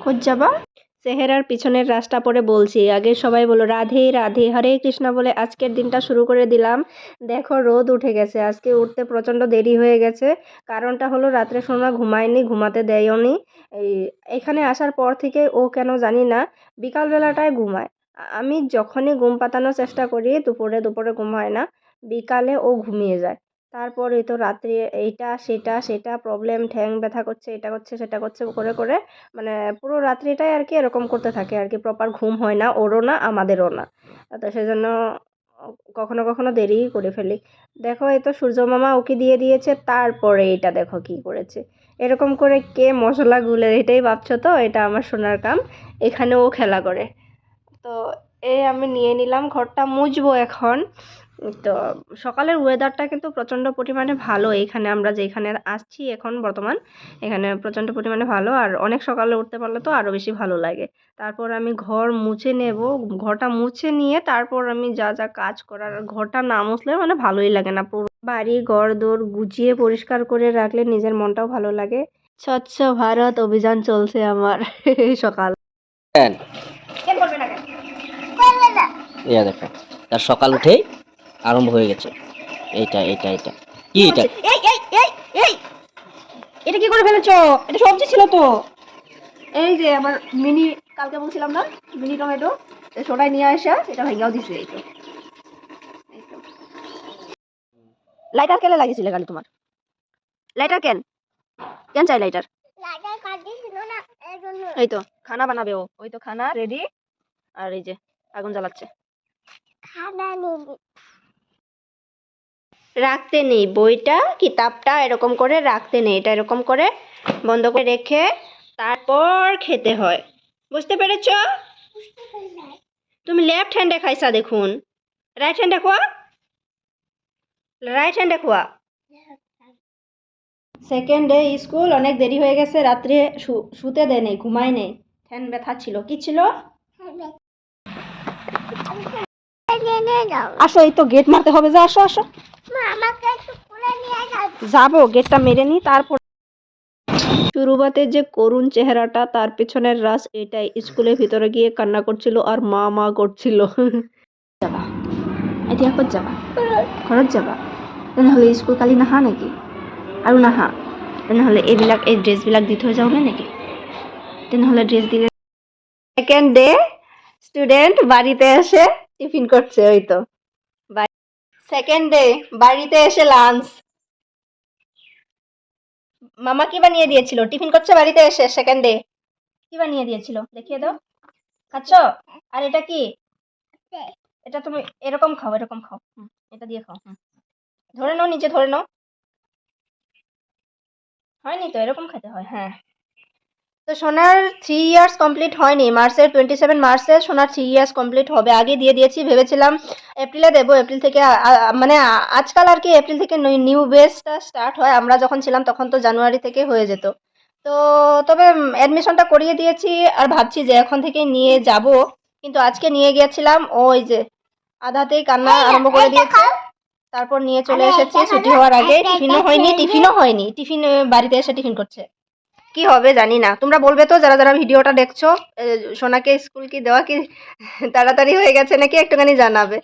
খোঁজ যাবা চেহারার পিছনের রাস্তা পরে বলছি আগে সবাই বলো রাধে রাধে হরে কৃষ্ণ বলে আজকের দিনটা শুরু করে দিলাম। দেখো রোদ উঠে গেছে, আজকে উঠতে প্রচণ্ড দেরি হয়ে গেছে। কারণটা হলো রাত্রে সোনা ঘুমায়নি, ঘুমাতে দেয়নি। এখানে আসার পর থেকে ও কেন জানি না বিকালবেলাটায় ঘুমায়। আমি যখনই ঘুম পাতানোর চেষ্টা করি দুপুরে ঘুম হয় না, বিকালে ও ঘুমিয়ে যায়। তারপরে তো রাত্রে এইটা সেটা প্রবলেম, ঠ্যাং ব্যথা করছে, এটা করছে সেটা করছে করে মানে পুরো রাত্রিটাই আর কি এরকম করতে থাকে আর কি। প্রপার ঘুম হয় না, ওরও না আমাদেরও না। তো সেজন্য কখনো দেরি করে ফেলি। দেখো এই তো সূর্য মামা ওকে দিয়ে দিয়েছে, তারপরে এটা দেখো কি করেছে। এরকম করে কে মশলা গুলে, এটাই ভাবছো তো? এটা আমার সোনার কাম, এখানে ও খেলা করে। তো আমি নিয়ে নিলাম, ঘরটা মুছবো এখন। তো সকালের ওয়েদারটা কিন্তু প্রচণ্ড পরিমাণে ভালো। এখানে আমরা যেখানে আসছি এখন বর্তমান, এখানে প্রচণ্ড পরিমাণে ভালো। আর অনেক সকালে উঠতে পারলে তো আরও বেশি ভালো লাগে। তারপর আমি ঘর মুছে নেব, ঘরটা মুছে নিয়ে তারপর আমি যা যা কাজ করার। ঘরটা না মুছলে মানে ভালোই লাগে না। পুরো বাড়ি ঘর দোর গুছিয়ে পরিষ্কার করে রাখলে নিজের মনটাও ভালো লাগে। স্বচ্ছ ভারত অভিযান চলছে আমার সকাল। দেখো তার সকাল উঠেই আরম্ভ হয়ে গেছে। এইটা কি এটা? এটা কি করে ফেলেছো? এটা সবজি ছিল তো। এই যে আমার মিনি, কালকে বলছিলাম না মিনি টমেটো, সোটাই নিয়ে আসা, এটা ভেঙেও দিছে। এই তো লাইটার কেন লাগিয়েছিলে গালি তোমার? লাইটার কেন কেন চাই লাইটার? এই তো খানা বানাবে ও, ওই তো খানা রেডি। আর এই যে আগুন জ্বালাচ্ছে। রাখতে নেই বইটা, কিতাবটা এরকম করে রাখতে নেই, এটা এরকম করে বন্ধ করে রেখে তারপর খেতে হয়। বুঝতে পেরেছ? তুমি লেফট হ্যান্ডে খাইছা দেখুন, রাইট হ্যান্ডে খোয়া, রাইট হ্যান্ডে খোয়া। সেকেন্ড ডে স্কুল, অনেক দেরি হয়ে গেছে, রাত্রে শুতে দেয় নেই, ঘুমায় নেই, ঠ্যান ব্যথা ছিল। কি ছিল? আসো, এই তো গেট মারতে হবে, যা আসো আসো। যাবো, গেটটা মেরে নি তারপর। শুরুবাতে যে করুণ চেহারাটা, তার পেছনের রাজ এটাই। স্কুলের ভিতরে গিয়ে কান্না করছিল আর মা করছিল। যাবা এতিয়া ক'ত যাবা? ঘৰত যাবা? তেনেহ'লে স্কুল কালি নাহা নেকি? আৰু নাহা? তেনেহ'লে এই ড্ৰেছবিলাক দি থৈ যাওঁগে নেকি? তেনেহ'লে ড্ৰেছ দিলে। সেকেন্ড ডে স্টুডেন্ট বাড়িতে এসে টিফিন করছে, ওই তো সেকেন্ড ডে বাড়িতে এসে লাঞ্চ। মামা কি বানিয়ে দিয়েছিল? টিফিন করছে বাড়িতে এসে সেকেন্ড ডে। কি বানিয়ে দিয়েছিল দেখিয়ে দাও। খাচ্ছ? আর এটা কি? এটা তুমি এরকম খাও, এরকম খাও। এটা দিয়ে খাও। ধরে নাও, নিচে ধরে নাও। হয়নি তো, এরকম খেতে হয়। হ্যাঁ, তো সোনার 3 ইয়ার্স কমপ্লিট হয়নি। মার্চের 27 মার্চে সোনার 3 ইয়ার্স কমপ্লিট হবে। আগে দিয়ে দিয়েছি, ভেবেছিলাম এপ্রিলে দেবো। এপ্রিল থেকে মানে আজকাল আর কি এপ্রিল থেকে নিউ বেসটা স্টার্ট হয়। আমরা যখন ছিলাম তখন তো জানুয়ারি থেকে হয়ে যেত। তো তবে অ্যাডমিশনটা করিয়ে দিয়েছি আর ভাবছি যে এখন থেকে নিয়ে যাব। কিন্তু আজকে নিয়ে গিয়েছিলাম, ওই যে আধাতেই কান্না আরম্ভ করে দিয়েছে। তারপর নিয়ে চলে এসেছি ছুটি হওয়ার আগে। টিফিনও হয়নি, টিফিন বাড়িতে এসে টিফিন করছে। কি হবে জানি না। তোমরা বলবে তো যারা ভিডিওটা দেখছো, সোনাকে স্কুল কি দেওয়া কি তাড়াতাড়ি হয়ে গেছে নাকি, একটুখানি জানাবে।